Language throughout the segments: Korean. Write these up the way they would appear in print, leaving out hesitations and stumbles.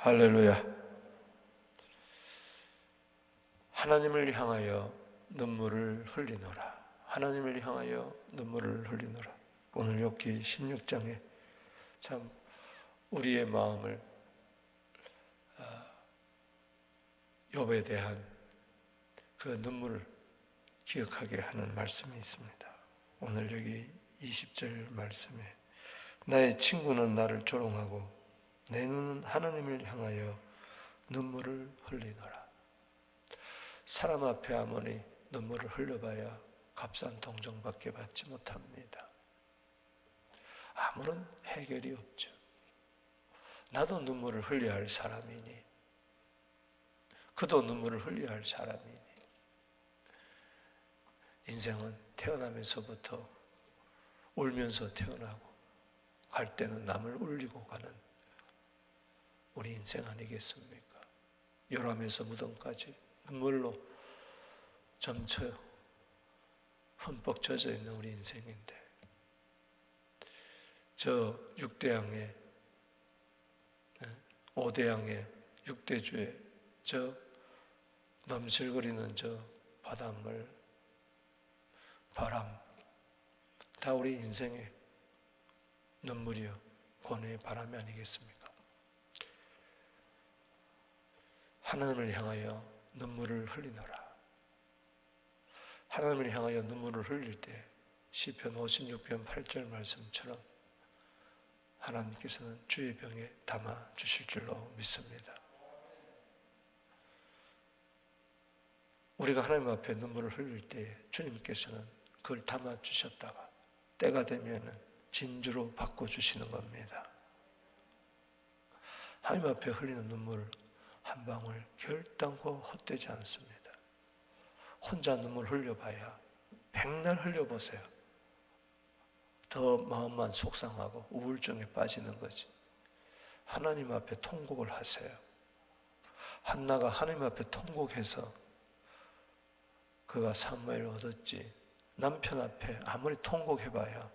할렐루야. 하나님을 향하여 눈물을 흘리노라. 하나님을 향하여 눈물을 흘리노라. 오늘 욥기 16장에 참 우리의 마음을 욥에 대한 그 눈물을 기억하게 하는 말씀이 있습니다. 오늘 여기 20절 말씀에 나의 친구는 나를 조롱하고 내 눈은 하나님을 향하여 눈물을 흘리노라. 사람 앞에 아무리 눈물을 흘려봐야 값싼 동정밖에 받지 못합니다. 아무런 해결이 없죠. 나도 눈물을 흘려야 할 사람이니, 그도 눈물을 흘려야 할 사람이니, 인생은 태어나면서부터 울면서 태어나고 갈 때는 남을 울리고 가는 우리 인생 아니겠습니까? 요람에서 무덤까지 눈물로 점쳐 흠뻑 젖어 있는 우리 인생인데, 저 6대양의 5대양의 6대주의 저 넘실거리는 저 바닷물, 바람, 다 우리 인생의 눈물이요 고뇌의 바람이 아니겠습니까? 하나님을 향하여 눈물을 흘리노라. 하나님을 향하여 눈물을 흘릴 때 시편 56편 8절 말씀처럼 하나님께서는 주의 병에 담아 주실 줄로 믿습니다. 우리가 하나님 앞에 눈물을 흘릴 때 주님께서는 그걸 담아 주셨다가 때가 되면 진주로 바꿔주시는 겁니다. 하나님 앞에 흘리는 눈물 한 방울 결단코 헛되지 않습니다. 혼자 눈물 흘려봐야 백날 흘려보세요. 더 마음만 속상하고 우울증에 빠지는 거지. 하나님 앞에 통곡을 하세요. 한나가 하나님 앞에 통곡해서 그가 사무엘을 얻었지, 남편 앞에 아무리 통곡해봐야,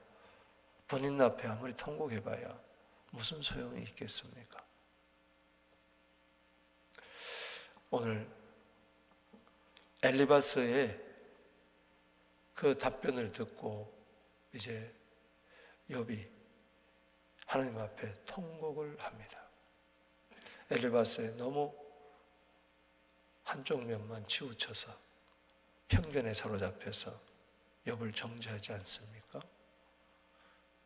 본인 앞에 아무리 통곡해봐야 무슨 소용이 있겠습니까? 오늘 엘리바스의 그 답변을 듣고 이제 욥이 하나님 앞에 통곡을 합니다. 엘리바스에 너무 한쪽 면만 치우쳐서 편견에 사로잡혀서 욥을 정죄하지 않습니까?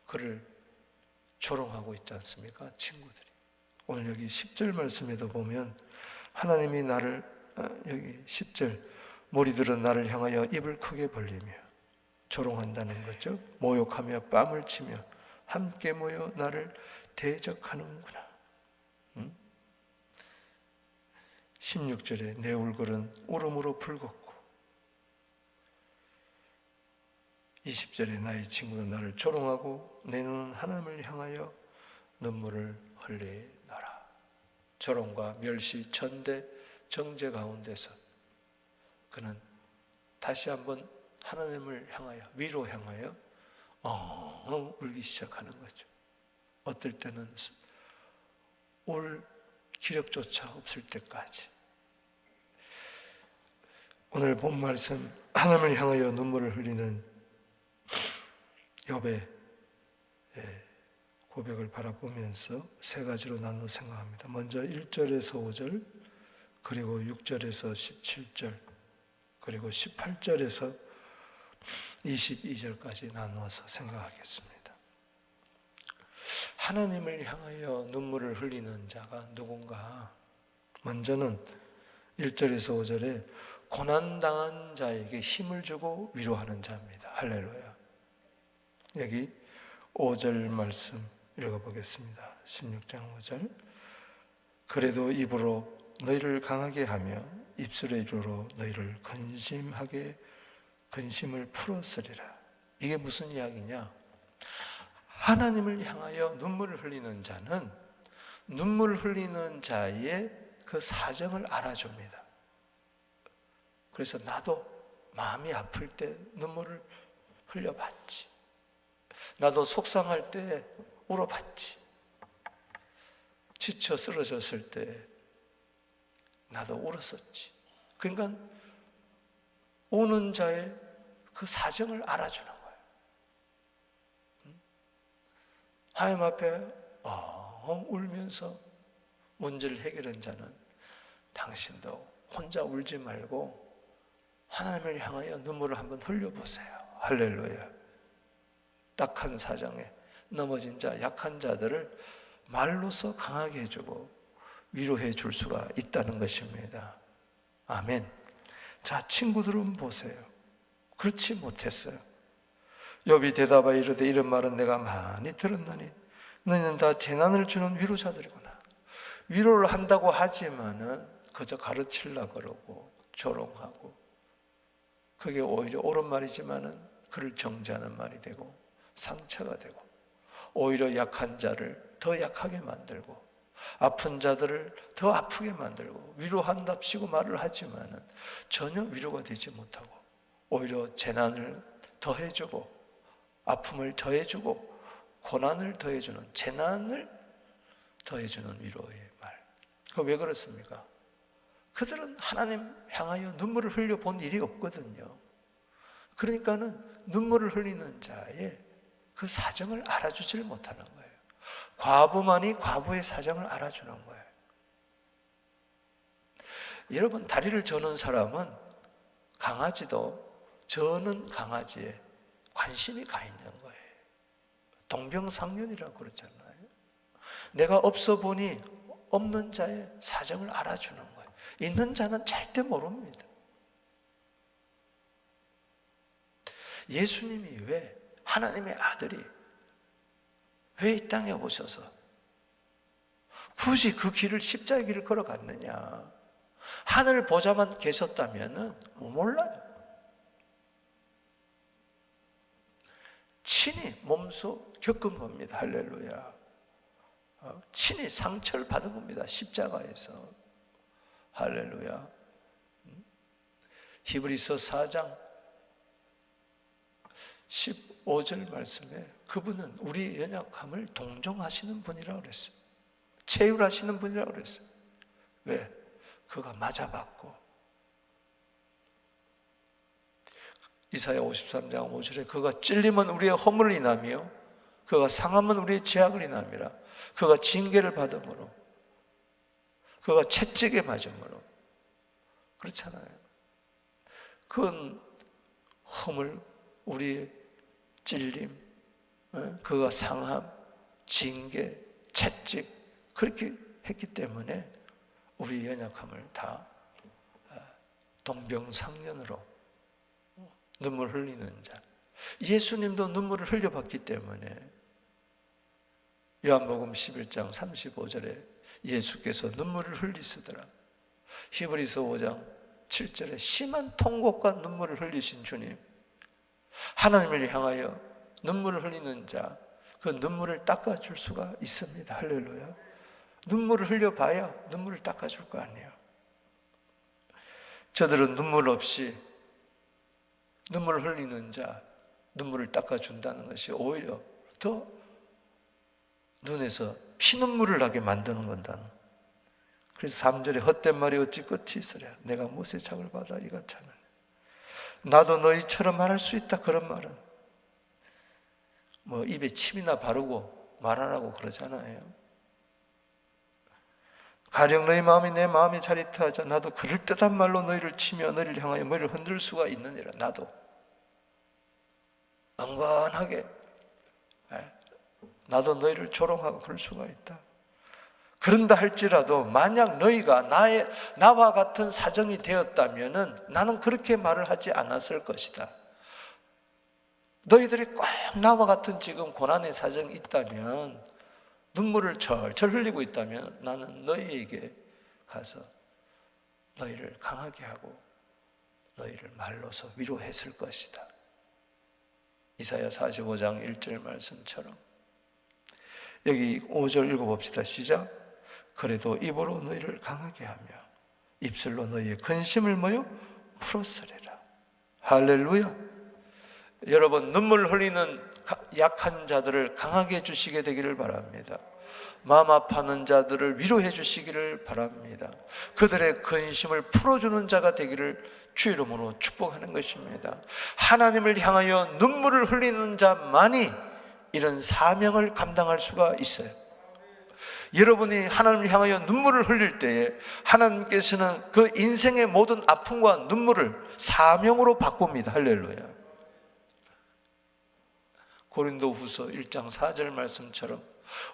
그를 조롱하고 있지 않습니까? 친구들이. 오늘 여기 10절 말씀에도 보면 하나님이 나를, 여기 10절, 무리들은 나를 향하여 입을 크게 벌리며 조롱한다는 거죠. 모욕하며 뺨을 치며 함께 모여 나를 대적하는구나. 16절에 내 울걸은 울음으로 불겁고, 20절에 나의 친구는 나를 조롱하고 내 눈은 하나님을 향하여 눈물을 흘리노라. 조롱과 멸시, 천대, 정죄 가운데서 그는 다시 한번 하나님을 향하여, 위로 향하여 울기 시작하는 거죠. 어떨 때는 울 기력조차 없을 때까지. 오늘 본 말씀, 하나님을 향하여 눈물을 흘리는 욥의 고백을 바라보면서 세 가지로 나눠 생각합니다. 먼저 1절에서 5절, 그리고 6절에서 17절, 그리고 18절에서 22절까지 나누어서 생각하겠습니다. 하나님을 향하여 눈물을 흘리는 자가 누군가? 먼저는 1절에서 5절에 고난당한 자에게 힘을 주고 위로하는 자입니다. 할렐루야. 여기 5절 말씀 읽어보겠습니다. 16장 5절. 그래도 입으로 너희를 강하게 하며 입술의 입으로 너희를 근심을 풀었으리라. 이게 무슨 이야기냐? 하나님을 향하여 눈물을 흘리는 자는 눈물 흘리는 자의 그 사정을 알아줍니다. 그래서 나도 마음이 아플 때 눈물을 흘려봤지. 나도 속상할 때 울어봤지. 지쳐 쓰러졌을 때 나도 울었었지. 그러니까 우는 자의 그 사정을 알아주는 거예요. 하나님 앞에 울면서 문제를 해결한 자는 당신도 혼자 울지 말고 하나님을 향하여 눈물을 한번 흘려보세요. 할렐루야. 딱한 사정에 넘어진 자, 약한 자들을 말로서 강하게 해주고 위로해 줄 수가 있다는 것입니다. 아멘. 자, 친구들은 보세요. 그렇지 못했어요. 욥이 대답하여 이르되 이런 말은 내가 많이 들었나니 너희는 다 재난을 주는 위로자들이구나. 위로를 한다고 하지만은 그저 가르치려고 그러고 조롱하고, 그게 오히려 옳은 말이지만은 그를 정죄하는 말이 되고 상처가 되고, 오히려 약한 자를 더 약하게 만들고 아픈 자들을 더 아프게 만들고, 위로한답시고 말을 하지만은 전혀 위로가 되지 못하고 오히려 재난을 더해주고 아픔을 더해주고 고난을 더해주는, 재난을 더해주는 위로의 말. 그 왜 그렇습니까? 그들은 하나님 향하여 눈물을 흘려 본 일이 없거든요. 그러니까는 눈물을 흘리는 자의 그 사정을 알아주질 못하는 거예요. 과부만이 과부의 사정을 알아주는 거예요. 여러분, 다리를 저는 사람은 강아지도 저는 강아지에 관심이 가 있는 거예요. 동병상련이라고 그러잖아요. 내가 없어 보니 없는 자의 사정을 알아주는 거예요. 있는 자는 절대 모릅니다. 예수님이 왜, 하나님의 아들이 왜 이 땅에 오셔서 굳이 그 길을, 십자가의 길을 걸어갔느냐? 하늘 보좌만 계셨다면 몰라요. 친히 몸소 겪은 겁니다. 할렐루야. 친히 상처를 받은 겁니다. 십자가에서. 할렐루야. 히브리서 4장 15절 말씀에 그분은 우리 연약함을 동정하시는 분이라고 그랬어요. 체휼하시는 분이라고 그랬어요. 왜? 그가 맞아봤고, 이사야 53장 5절에 그가 찔림은 우리의 허물을 인하며 그가 상함은 우리의 죄악을 인함이라. 그가 징계를 받음으로, 그가 채찍에 맞음으로. 그렇잖아요. 그건 허물, 우리의 찔림, 그가 상함, 징계, 채찍, 그렇게 했기 때문에 우리 연약함을 다 동병상련으로 눈물 흘리는 자. 예수님도 눈물을 흘려봤기 때문에 요한복음 11장 35절에 예수께서 눈물을 흘리시더라. 히브리서 5장 7절에 심한 통곡과 눈물을 흘리신 주님, 하나님을 향하여 눈물을 흘리는 자, 그 눈물을 닦아줄 수가 있습니다. 할렐루야. 눈물을 흘려봐야 눈물을 닦아줄 거 아니에요. 저들은 눈물 없이 눈물을 흘리는 자, 눈물을 닦아준다는 것이 오히려 더 눈에서 피눈물을 나게 만드는 건다. 그래서 3절에 헛된 말이 어찌 끝이 있으랴. 내가 못의 착을 받아 이가 차는. 나도 너희처럼 말할 수 있다. 그런 말은 뭐 입에 침이나 바르고 말하라고 그러잖아요. 가령 너희 마음이 내 마음이 자릿하자. 나도 그럴듯한 말로 너희를 치며 너희를 향하여 머리를 흔들 수가 있느니라. 나도 엉건하게 나도 너희를 조롱하고 그럴 수가 있다. 그런다 할지라도 만약 너희가 나와 같은 사정이 되었다면은 나는 그렇게 말을 하지 않았을 것이다. 너희들이 꼭 나와 같은 지금 고난의 사정이 있다면, 눈물을 철철 흘리고 있다면 나는 너희에게 가서 너희를 강하게 하고 너희를 말로서 위로했을 것이다. 이사야 45장 1절 말씀처럼 여기 5절 읽어봅시다. 시작. 그래도 입으로 너희를 강하게 하며 입술로 너희의 근심을 뭐요? 풀었으리라. 할렐루야. 여러분, 눈물 흘리는 약한 자들을 강하게 해주시게 되기를 바랍니다. 마음 아파하는 자들을 위로해 주시기를 바랍니다. 그들의 근심을 풀어주는 자가 되기를 주 이름으로 축복하는 것입니다. 하나님을 향하여 눈물을 흘리는 자만이 이런 사명을 감당할 수가 있어요. 여러분이 하나님을 향하여 눈물을 흘릴 때에 하나님께서는 그 인생의 모든 아픔과 눈물을 사명으로 바꿉니다. 할렐루야. 고린도후서 1장 4절 말씀처럼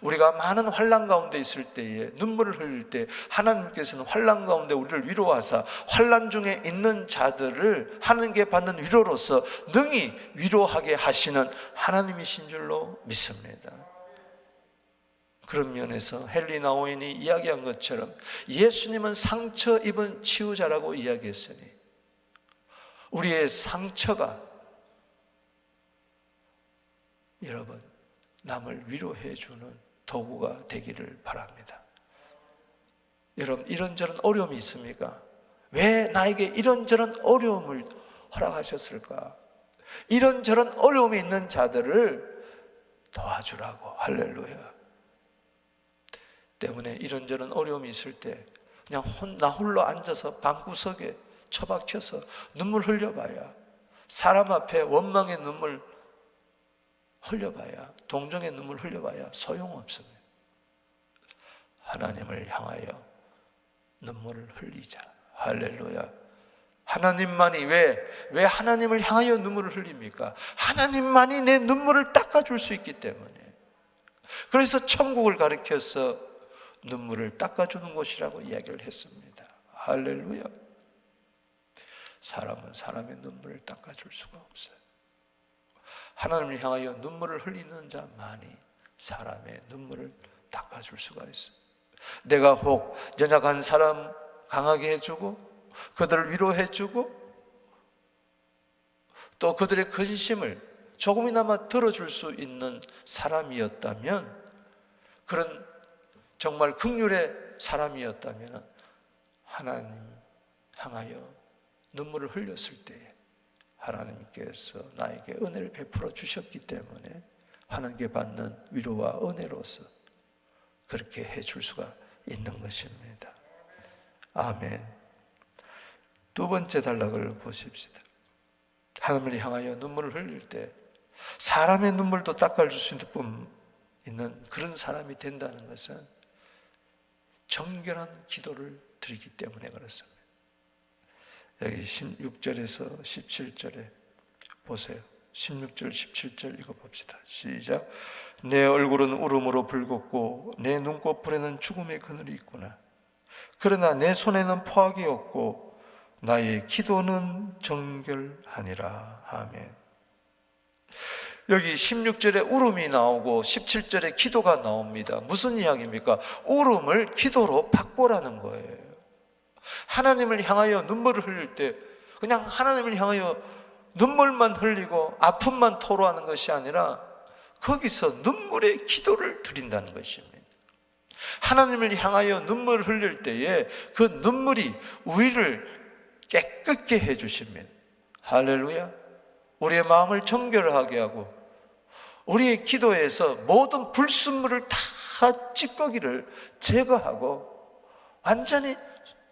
우리가 많은 환난 가운데 있을 때에 눈물을 흘릴 때 하나님께서는 환난 가운데 우리를 위로하사 환난 중에 있는 자들을 하나님께 받는 위로로서 능히 위로하게 하시는 하나님이신 줄로 믿습니다. 그런 면에서 헨리 나우인이 이야기한 것처럼 예수님은 상처 입은 치유자라고 이야기했으니 우리의 상처가 여러분 남을 위로해 주는 도구가 되기를 바랍니다. 여러분 이런저런 어려움이 있습니까? 왜 나에게 이런저런 어려움을 허락하셨을까? 이런저런 어려움이 있는 자들을 도와주라고. 할렐루야. 때문에 이런저런 어려움이 있을 때 그냥 나 홀로 앉아서 방구석에 처박혀서 눈물 흘려봐야, 사람 앞에 원망의 눈물 흘려봐야, 동정의 눈물 흘려봐야 소용없습니다. 하나님을 향하여 눈물을 흘리자. 할렐루야. 하나님만이 왜 하나님을 향하여 눈물을 흘립니까? 하나님만이 내 눈물을 닦아줄 수 있기 때문에. 그래서 천국을 가리켜서 눈물을 닦아주는 곳이라고 이야기를 했습니다. 할렐루야. 사람은 사람의 눈물을 닦아줄 수가 없어요. 하나님을 향하여 눈물을 흘리는 자만이 사람의 눈물을 닦아줄 수가 있어요. 내가 혹 연약한 사람 강하게 해주고 그들을 위로해주고 또 그들의 근심을 조금이나마 들어줄 수 있는 사람이었다면, 그런 정말 긍휼의 사람이었다면 하나님 향하여 눈물을 흘렸을 때에 하나님께서 나에게 은혜를 베풀어 주셨기 때문에 하나님께 받는 위로와 은혜로서 그렇게 해줄 수가 있는 것입니다. 아멘. 두 번째 단락을 보십시다. 하나님을 향하여 눈물을 흘릴 때 사람의 눈물도 닦아줄 수 있는 그런 사람이 된다는 것은 정결한 기도를 드리기 때문에 그렇습니다. 여기 16절에서 17절에 보세요. 16절 17절 읽어봅시다. 시작. 내 얼굴은 울음으로 붉었고 내 눈꺼풀에는 죽음의 그늘이 있구나. 그러나 내 손에는 포악이 없고 나의 기도는 정결하니라. 아멘. 여기 16절에 울음이 나오고 17절에 기도가 나옵니다. 무슨 이야기입니까? 울음을 기도로 바꾸라는 거예요. 하나님을 향하여 눈물을 흘릴 때 그냥 하나님을 향하여 눈물만 흘리고 아픔만 토로하는 것이 아니라 거기서 눈물의 기도를 드린다는 것입니다. 하나님을 향하여 눈물을 흘릴 때에 그 눈물이 우리를 깨끗게 해주십니다. 할렐루야. 우리의 마음을 정결하게 하고 우리의 기도에서 모든 불순물을 다 찌꺼기를 제거하고 완전히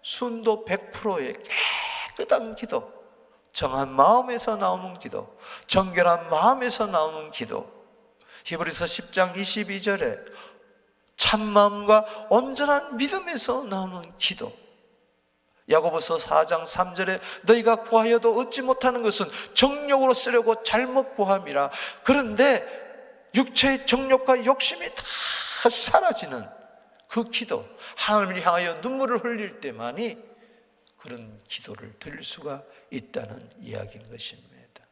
순도 100%의 깨끗한 기도, 정한 마음에서 나오는 기도, 정결한 마음에서 나오는 기도. 히브리서 10장 22절에 참마음과 온전한 믿음에서 나오는 기도. 야고보서 4장 3절에 너희가 구하여도 얻지 못하는 것은 정욕으로 쓰려고 잘못 구함이라. 그런데 육체의 정욕과 욕심이 다 사라지는 그 기도, 하나님을 향하여 눈물을 흘릴 때만이 그런 기도를 드릴 수가 있다는 이야기인 것입니다.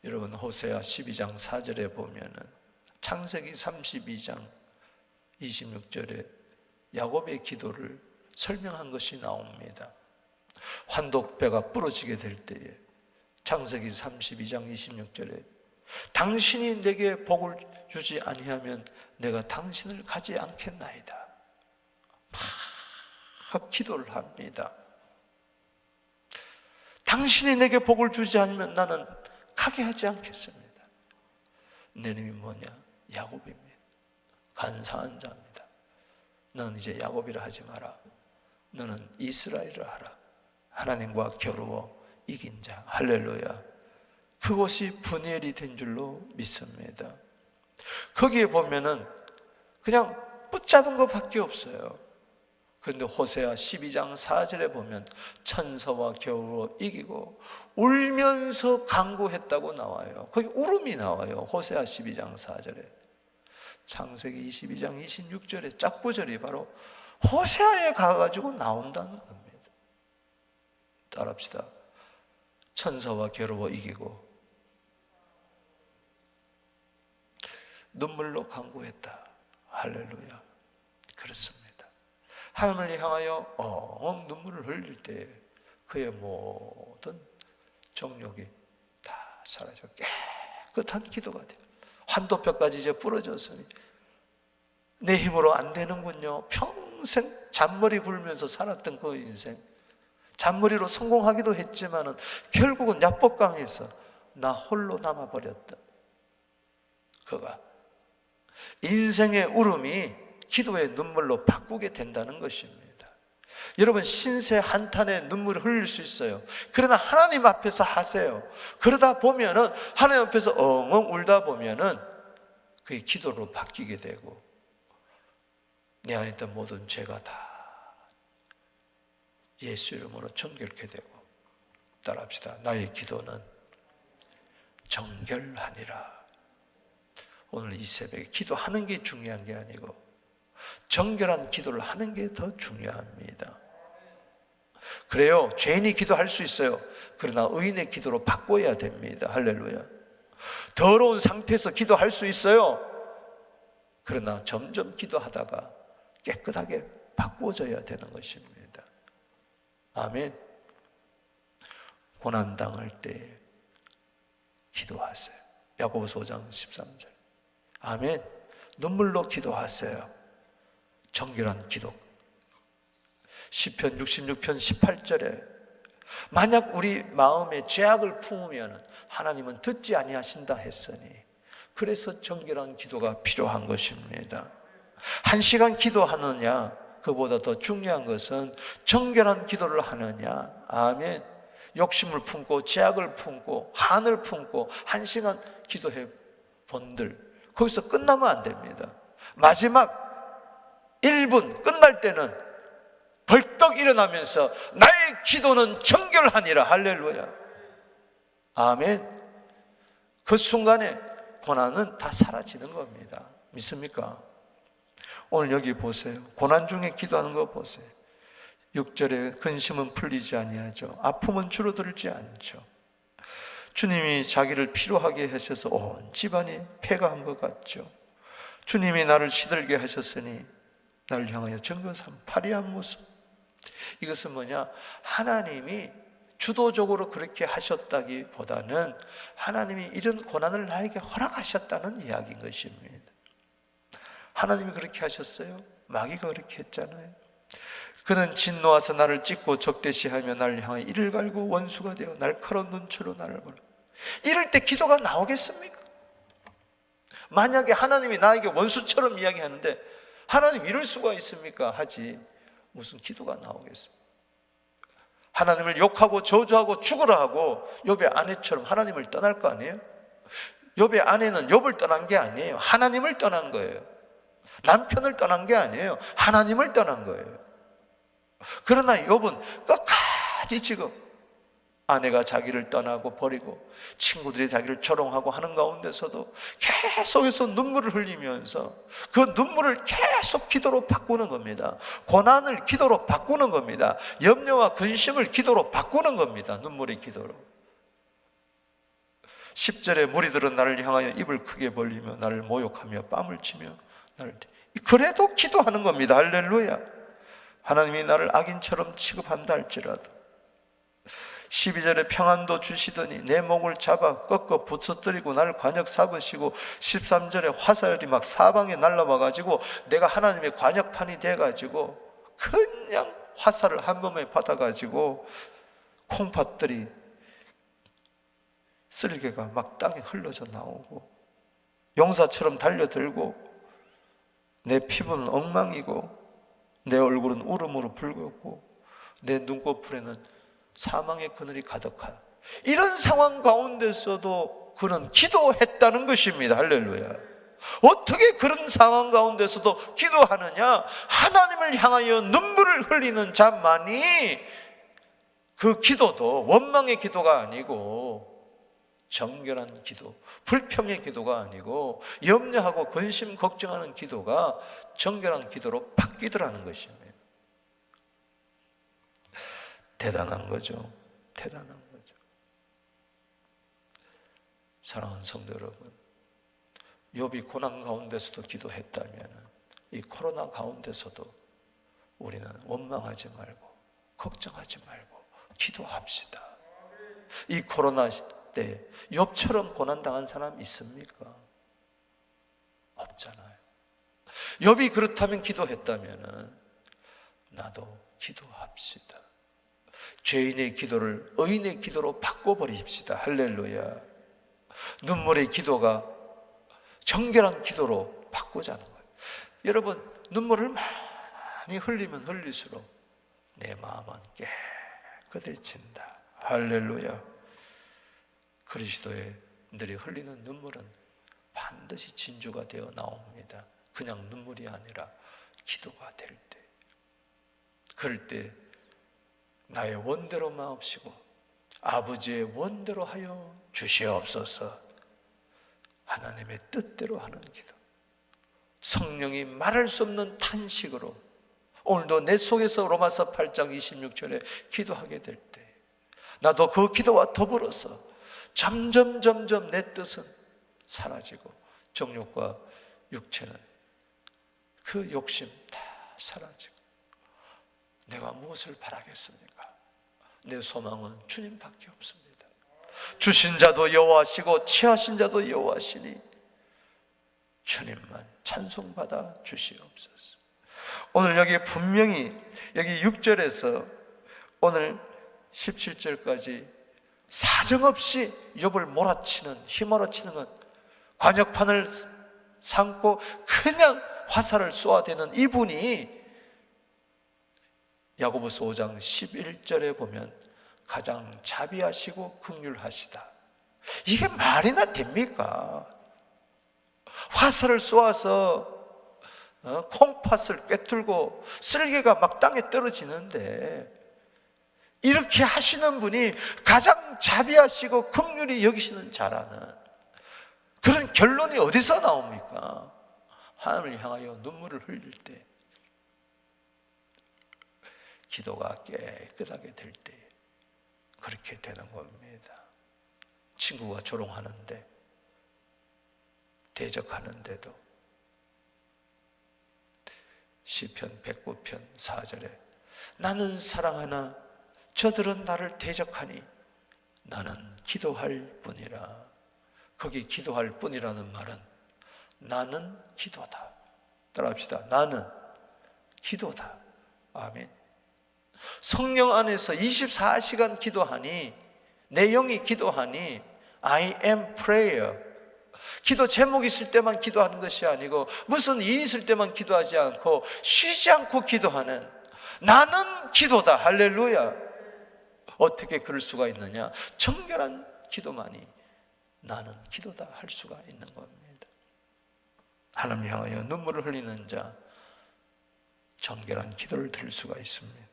여러분 호세아 12장 4절에 보면은 창세기 32장 26절에 야곱의 기도를 설명한 것이 나옵니다. 환독배가 부러지게 될 때에 창세기 32장 26절에 당신이 내게 복을 주지 아니하면 내가 당신을 가지 않겠나이다. 막 기도를 합니다. 당신이 내게 복을 주지 않으면 나는 가게 하지 않겠습니다. 내 이름이 뭐냐? 야곱입니다. 간사한 자입니다. 너는 이제 야곱이라 하지 마라. 너는 이스라엘이라 하라. 하나님과 겨루어 이긴 자. 할렐루야. 그것이 분이엘이 된 줄로 믿습니다. 거기에 보면은 그냥 붙잡은 것밖에 없어요. 그런데 호세아 12장 4절에 보면 천사와 겨루어 이기고 울면서 강구했다고 나와요. 거기 울음이 나와요. 호세아 12장 4절에. 창세기 22장 26절에 짝구절이 바로 호세아에 가가지고 나온다는 겁니다. 따라합시다. 천사와 겨루어 이기고 눈물로 강구했다. 할렐루야. 그렇습니다. 하나님을 향하여 엉 눈물을 흘릴 때 그의 모든 정욕이 다 사라져 깨끗한 기도가 돼요. 환도뼈까지 이제 부러졌으니 내 힘으로 안 되는군요. 평생 잔머리 굴면서 살았던 그 인생, 잔머리로 성공하기도 했지만은 결국은 야복강에서 나 홀로 남아버렸다. 그가 인생의 울음이 기도의 눈물로 바꾸게 된다는 것입니다. 여러분, 신세 한탄의 눈물을 흘릴 수 있어요. 그러나 하나님 앞에서 하세요. 그러다 보면은 하나님 앞에서 엉엉 울다 보면은 그게 기도로 바뀌게 되고 내 안에 있던 모든 죄가 다 예수 이름으로 정결케 되고, 따라합시다. 나의 기도는 정결하니라. 오늘 이 새벽에 기도하는 게 중요한 게 아니고 정결한 기도를 하는 게 더 중요합니다. 그래요, 죄인이 기도할 수 있어요. 그러나 의인의 기도로 바꿔야 됩니다. 할렐루야. 더러운 상태에서 기도할 수 있어요. 그러나 점점 기도하다가 깨끗하게 바꿔져야 되는 것입니다. 아멘. 고난당할 때 기도하세요. 야고보서 5장 13절. 아멘. 눈물로 기도하세요. 정결한 기도. 시편 66편 18절에 만약 우리 마음에 죄악을 품으면 하나님은 듣지 아니하신다 했으니, 그래서 정결한 기도가 필요한 것입니다. 1시간 기도하느냐, 그보다 더 중요한 것은 정결한 기도를 하느냐. 아멘. 욕심을 품고 죄악을 품고 한을 품고 1시간 기도해 본들, 거기서 끝나면 안 됩니다. 마지막 1분 끝날 때는 벌떡 일어나면서 나의 기도는 정결하니라. 할렐루야. 아멘. 그 순간에 고난은 다 사라지는 겁니다. 믿습니까? 오늘 여기 보세요. 고난 중에 기도하는 거 보세요. 6절에 근심은 풀리지 아니하죠. 아픔은 줄어들지 않죠. 주님이 자기를 피로하게 하셔서 온 집안이 패가한 것 같죠. 주님이 나를 시들게 하셨으니 나를 향하여 정거삼 파리한 모습. 이것은 뭐냐? 하나님이 주도적으로 그렇게 하셨다기보다는 하나님이 이런 고난을 나에게 허락하셨다는 이야기인 것입니다. 하나님이 그렇게 하셨어요? 마귀가 그렇게 했잖아요. 그는 진노하서 나를 찢고 적대시하며 나를 향하여 이를 갈고 원수가 되어 날카로운 눈초로 나를 보라. 이럴 때 기도가 나오겠습니까? 만약에 하나님이 나에게 원수처럼 이야기하는데 하나님 이럴 수가 있습니까? 하지 무슨 기도가 나오겠습니까? 하나님을 욕하고 저주하고 죽으라 하고 욥의 아내처럼 하나님을 떠날 거 아니에요? 욥의 아내는 욥을 떠난 게 아니에요. 하나님을 떠난 거예요. 남편을 떠난 게 아니에요. 하나님을 떠난 거예요. 그러나 욥은 끝까지 지금 아내가 자기를 떠나고 버리고 친구들이 자기를 조롱하고 하는 가운데서도 계속해서 눈물을 흘리면서 그 눈물을 계속 기도로 바꾸는 겁니다. 고난을 기도로 바꾸는 겁니다. 염려와 근심을 기도로 바꾸는 겁니다. 눈물의 기도로. 10절에 무리들은 나를 향하여 입을 크게 벌리며 나를 모욕하며 뺨을 치며 나를, 그래도 기도하는 겁니다. 할렐루야. 하나님이 나를 악인처럼 취급한다 할지라도 12절에 평안도 주시더니 내 목을 잡아 꺾어 부서뜨리고 나를 관역 삼으시고 13절에 화살이 막 사방에 날라와가지고 내가 하나님의 관역판이 돼가지고 그냥 화살을 한 번에 받아가지고 콩팥들이 쓸개가 막 땅에 흘러져 나오고 용사처럼 달려들고 내 피부는 엉망이고 내 얼굴은 울음으로 붉었고 내 눈꺼풀에는 사망의 그늘이 가득한 이런 상황 가운데서도 그는 기도했다는 것입니다. 할렐루야. 어떻게 그런 상황 가운데서도 기도하느냐? 하나님을 향하여 눈물을 흘리는 자만이 그 기도도 원망의 기도가 아니고 정결한 기도, 불평의 기도가 아니고 염려하고 근심 걱정하는 기도가 정결한 기도로 바뀌더라는 것입니다. 대단한 거죠. 대단한 거죠. 사랑하는 성도 여러분, 욥이 고난 가운데서도 기도했다면 이 코로나 가운데서도 우리는 원망하지 말고 걱정하지 말고 기도합시다. 이 코로나 때 욥처럼 고난당한 사람 있습니까? 없잖아요. 욥이 그렇다면 기도했다면 나도 기도합시다. 죄인의 기도를 의인의 기도로 바꿔버립시다. 할렐루야. 눈물의 기도가 정결한 기도로 바꾸자는 거예요. 여러분, 눈물을 많이 흘리면 흘릴수록 내 마음은 깨끗해진다. 할렐루야. 그리스도인들이 흘리는 눈물은 반드시 진주가 되어 나옵니다. 그냥 눈물이 아니라 기도가 될 때, 그럴 때 나의 원대로 마옵시고 아버지의 원대로 하여 주시옵소서. 하나님의 뜻대로 하는 기도, 성령이 말할 수 없는 탄식으로 오늘도 내 속에서 로마서 8장 26절에 기도하게 될 때 나도 그 기도와 더불어서 점점 내 뜻은 사라지고 정욕과 육체는 그 욕심 다 사라지고 내가 무엇을 바라겠습니까? 내 소망은 주님밖에 없습니다. 주신 자도 여호와시고 취하신 자도 여호와시니 주님만 찬송받아 주시옵소서. 오늘 여기 분명히 여기 6절에서 오늘 17절까지 사정없이 욥을 몰아치는, 휘몰아치는 건 관역판을 삼고 그냥 화살을 쏘아대는 이분이 야고보서 5장 11절에 보면 가장 자비하시고 긍휼하시다. 이게 말이나 됩니까? 화살을 쏘아서 콩팥을 꿰뚫고 쓸개가 막 땅에 떨어지는데 이렇게 하시는 분이 가장 자비하시고 긍휼히 여기시는 자라는 그런 결론이 어디서 나옵니까? 하나님을 향하여 눈물을 흘릴 때, 기도가 깨끗하게 될 때 그렇게 되는 겁니다. 친구가 조롱하는데, 대적하는데도 시편 109편 4절에 나는 사랑하나 저들은 나를 대적하니 나는 기도할 뿐이라. 거기 기도할 뿐이라는 말은 나는 기도다. 따라합시다. 나는 기도다. 아멘. 성령 안에서 24시간 기도하니, 내 영이 기도하니 I am prayer. 기도 제목이 있을 때만 기도하는 것이 아니고 무슨 일이 있을 때만 기도하지 않고 쉬지 않고 기도하는 나는 기도다. 할렐루야. 어떻게 그럴 수가 있느냐? 정결한 기도만이 나는 기도다 할 수가 있는 겁니다. 하나님 향하여 눈물을 흘리는 자, 정결한 기도를 드릴 수가 있습니다.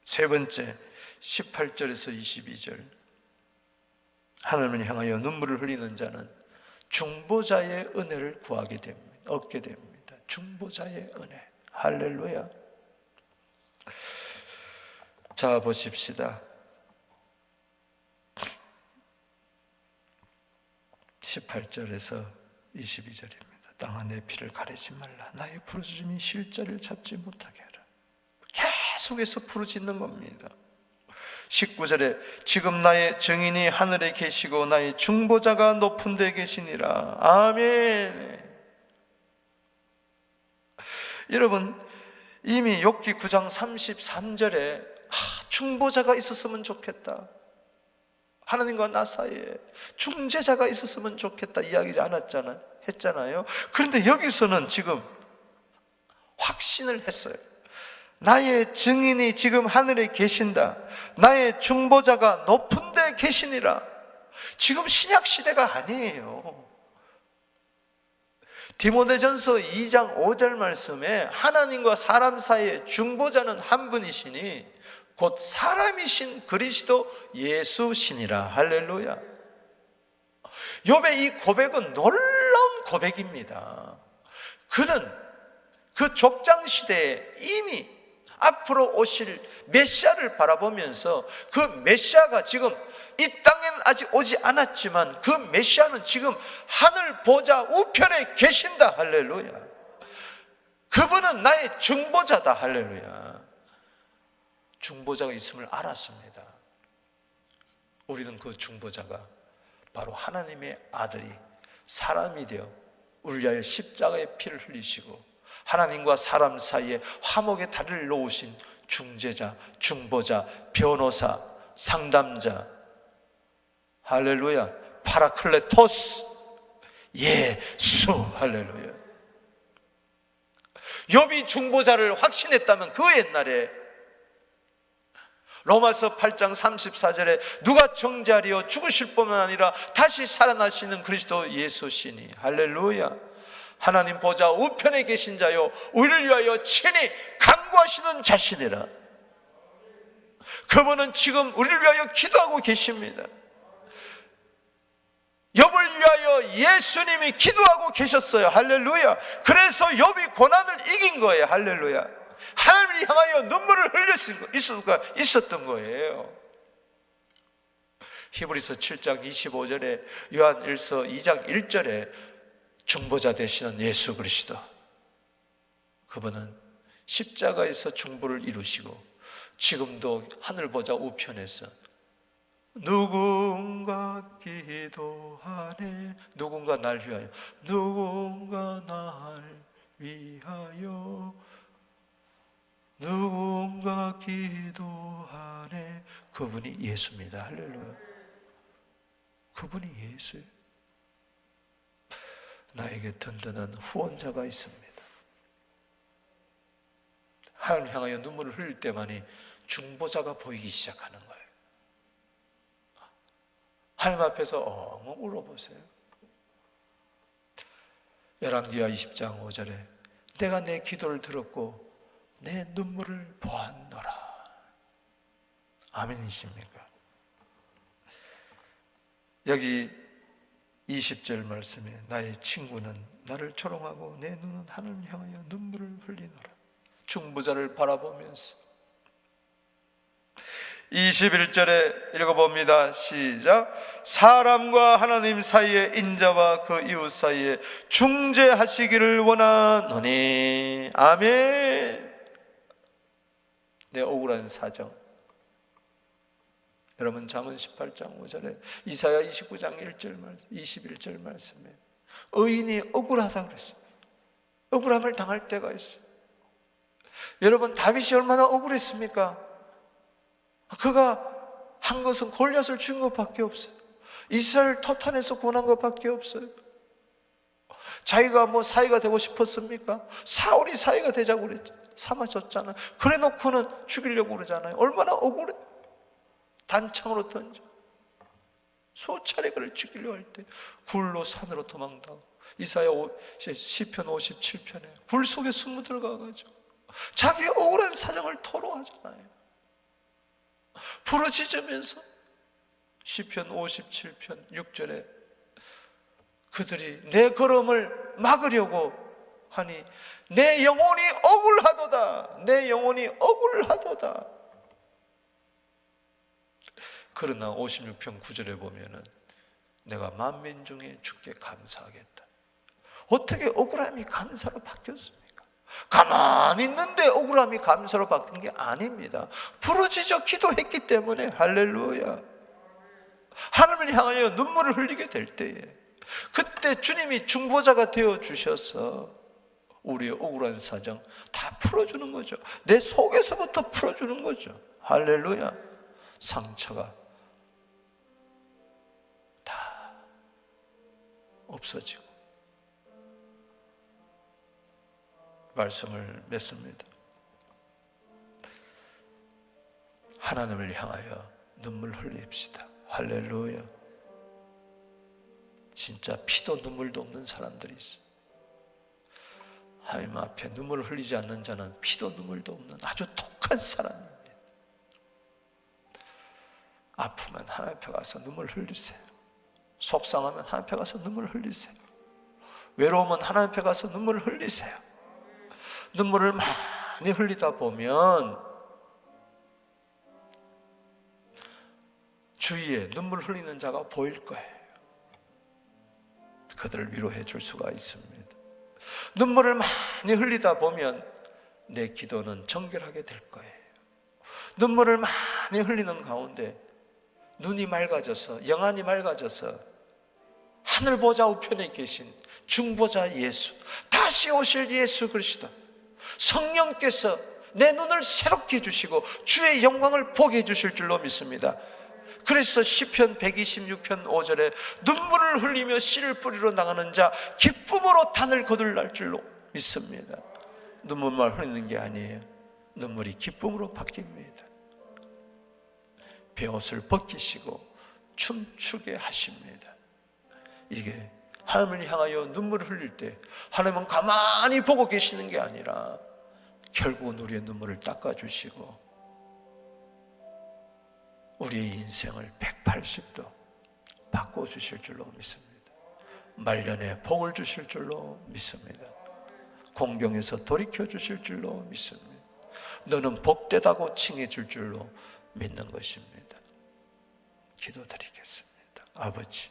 세 번째, 18절에서 22절. 하나님을 향하여 눈물을 흘리는 자는 중보자의 은혜를 구하게 됩니다. 얻게 됩니다. 중보자의 은혜. 할렐루야. 자, 보십시다. 18절에서 22절입니다. 땅아 내 피를 가리지 말라. 나의 부르짖음이 실자를 잡지 못하게 하라. 계속해서 부르짖는 겁니다. 19절에 지금 나의 증인이 하늘에 계시고 나의 중보자가 높은 데 계시니라. 아멘. 여러분, 이미 욥기 9장 33절에 중보자가 있었으면 좋겠다, 하나님과 나 사이에 중재자가 있었으면 좋겠다 이야기하지 않았잖아요. 했잖아요. 그런데 여기서는 지금 확신을 했어요. 나의 증인이 지금 하늘에 계신다. 나의 중보자가 높은 데 계시니라. 지금 신약 시대가 아니에요. 디모데전서 2장 5절 말씀에 하나님과 사람 사이의 중보자는 한 분이시니 곧 사람이신 그리스도 예수시니라. 할렐루야. 욥의 이 고백은 놀라운 고백입니다. 그는 그 족장 시대에 이미 앞으로 오실 메시아를 바라보면서 그 메시아가 지금 이 땅에는 아직 오지 않았지만 그 메시아는 지금 하늘 보좌 우편에 계신다. 할렐루야. 그분은 나의 중보자다. 할렐루야. 중보자가 있음을 알았습니다. 우리는 그 중보자가 바로 하나님의 아들이 사람이 되어 우리 위하여 십자가의 피를 흘리시고 하나님과 사람 사이에 화목의 다리를 놓으신 중재자, 중보자, 변호사, 상담자, 할렐루야, 파라클레토스, 예수, 할렐루야. 욥이 중보자를 확신했다면 그 옛날에 로마서 8장 34절에 누가 정죄하리요 죽으실 뿐만 아니라 다시 살아나시는 그리스도 예수시니, 할렐루야. 하나님 보좌 우편에 계신 자요 우리를 위하여 친히 간구하시는 자신이라. 그분은 지금 우리를 위하여 기도하고 계십니다. 욥을 위하여 예수님이 기도하고 계셨어요. 할렐루야. 그래서 욥이 고난을 이긴 거예요. 할렐루야. 하나님을 향하여 눈물을 흘릴 수가 있었던 거예요. 히브리서 7장 25절에 요한일서 2장 1절에 중보자 되시는 예수 그리스도, 그분은 십자가에서 중보를 이루시고 지금도 하늘 보좌 우편에서 누군가 기도하네, 누군가 날 위하여, 누군가 날 위하여, 누군가 기도하네. 그분이 예수입니다. 할렐루야. 그분이 예수예요. 나에게 든든한 후원자가 있습니다. 하나님을 향하여 눈물을 흘릴 때만이 중보자가 보이기 시작하는 거예요. 하나님 앞에서 엉엉 울어보세요. 열왕기하 20장 5절에 내가 내 기도를 들었고 내 눈물을 보았노라. 아멘이십니까? 여기 20절 말씀에 나의 친구는 나를 조롱하고 내 눈은 하늘을 향하여 눈물을 흘리노라. 중보자를 바라보면서 21절에 읽어봅니다. 시작. 사람과 하나님 사이의 인자와 그 이웃 사이에 중재하시기를 원하노니. 아멘. 내 억울한 사정, 여러분 잠언 18장 5절에 이사야 29장 1절 말씀, 21절 말씀에 의인이 억울하다 그랬어요. 억울함을 당할 때가 있어요. 여러분 다윗이 얼마나 억울했습니까? 그가 한 것은 골리앗을 죽인 것밖에 없어요. 이스라엘 토탄에서 구원한 것밖에 없어요. 자기가 뭐 사이가 되고 싶었습니까? 사울이 사이가 되자고 그랬죠. 삼아줬잖아요. 그래 놓고는 죽이려고 그러잖아요. 얼마나 억울해. 단창으로 던져 수차례 그를 죽이려 할 때 굴로 산으로 도망다고. 이사야 시편 57편에 굴 속에 숨어 들어가가지고 자기의 억울한 사정을 토로하잖아요. 부르짖으면서 시편 57편 6절에 그들이 내 걸음을 막으려고 하니 내 영혼이 억울하도다. 내 영혼이 억울하도다. 그러나 56편 9절에 보면은 내가 만민 중에 주께 감사하겠다. 어떻게 억울함이 감사로 바뀌었습니까? 가만히 있는데 억울함이 감사로 바뀐 게 아닙니다. 부르짖어 기도했기 때문에. 할렐루야. 하나님을 향하여 눈물을 흘리게 될 때에 그때 주님이 중보자가 되어 주셔서 우리의 억울한 사정 다 풀어주는 거죠. 내 속에서부터 풀어주는 거죠. 할렐루야. 상처가 다 없어지고 말씀을 맺습니다. 하나님을 향하여 눈물 흘립시다. 할렐루야. 진짜 피도 눈물도 없는 사람들이 있어요. 하나님 앞에 눈물을 흘리지 않는 자는 피도 눈물도 없는 아주 독한 사람입니다. 아프면 하나님 앞에 가서 눈물 흘리세요. 속상하면 하나님 앞에 가서 눈물 흘리세요. 외로우면 하나님 앞에 가서 눈물 흘리세요. 눈물을 많이 흘리다 보면 주위에 눈물 흘리는 자가 보일 거예요. 그들을 위로해 줄 수가 있습니다. 눈물을 많이 흘리다 보면 내 기도는 정결하게 될 거예요. 눈물을 많이 흘리는 가운데 눈이 맑아져서, 영안이 맑아져서 하늘 보좌 우편에 계신 중보자 예수, 다시 오실 예수 그리스도, 성령께서 내 눈을 새롭게 해주시고 주의 영광을 보게 해주실 줄로 믿습니다. 그래서 시편 126편 5절에 눈물을 흘리며 씨를 뿌리러 나가는 자 기쁨으로 단을 거둘 줄로 믿습니다. 눈물만 흘리는 게 아니에요. 눈물이 기쁨으로 바뀝니다. 베옷을 벗기시고 춤추게 하십니다. 이게 하나님을 향하여 눈물을 흘릴 때 하나님은 가만히 보고 계시는 게 아니라 결국은 우리의 눈물을 닦아주시고 우리의 인생을 180도 바꿔주실 줄로 믿습니다. 말년에 복을 주실 줄로 믿습니다. 공경에서 돌이켜주실 줄로 믿습니다. 너는 복되다고 칭해줄 줄로 믿는 것입니다. 기도드리겠습니다. 아버지,